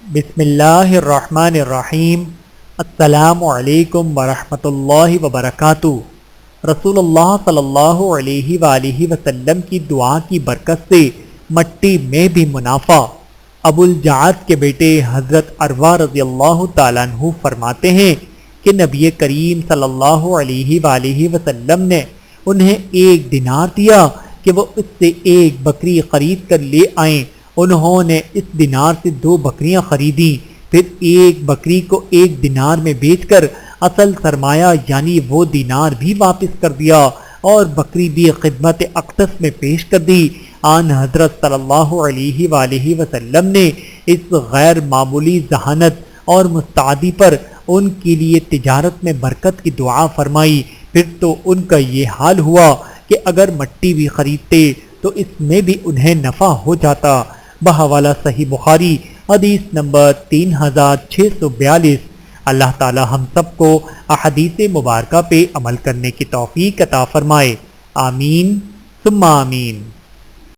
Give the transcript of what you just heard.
بسم اللہ الرحمن الرحیم۔ السلام علیکم ورحمۃ اللہ وبرکاتہ۔ رسول اللہ صلی اللہ علیہ وآلہ وسلم کی دعا کی برکت سے مٹی میں بھی منافع۔ ابو الجعد کے بیٹے حضرت عروہ رضی اللہ تعالیٰ عنہ فرماتے ہیں کہ نبی کریم صلی اللہ علیہ وآلہ وسلم نے انہیں 1 دینار دیا کہ وہ اس سے 1 بکری خرید کر لے آئیں۔ انہوں نے اس دینار سے 2 بکریاں خریدیں، پھر 1 بکری کو 1 دینار میں بیچ کر اصل سرمایہ یعنی وہ دینار بھی واپس کر دیا اور بکری بھی خدمت اقدس میں پیش کر دی۔ آن حضرت صلی اللہ علیہ وآلہ وسلم نے اس غیر معمولی ذہانت اور مستعدی پر ان کے لیے تجارت میں برکت کی دعا فرمائی۔ پھر تو ان کا یہ حال ہوا کہ اگر مٹی بھی خریدتے تو اس میں بھی انہیں نفع ہو جاتا۔ بحوالہ صحیح بخاری حدیث نمبر 3642۔ اللہ تعالی ہم سب کو احادیث مبارکہ پہ عمل کرنے کی توفیق عطا فرمائے، آمین ثم آمین۔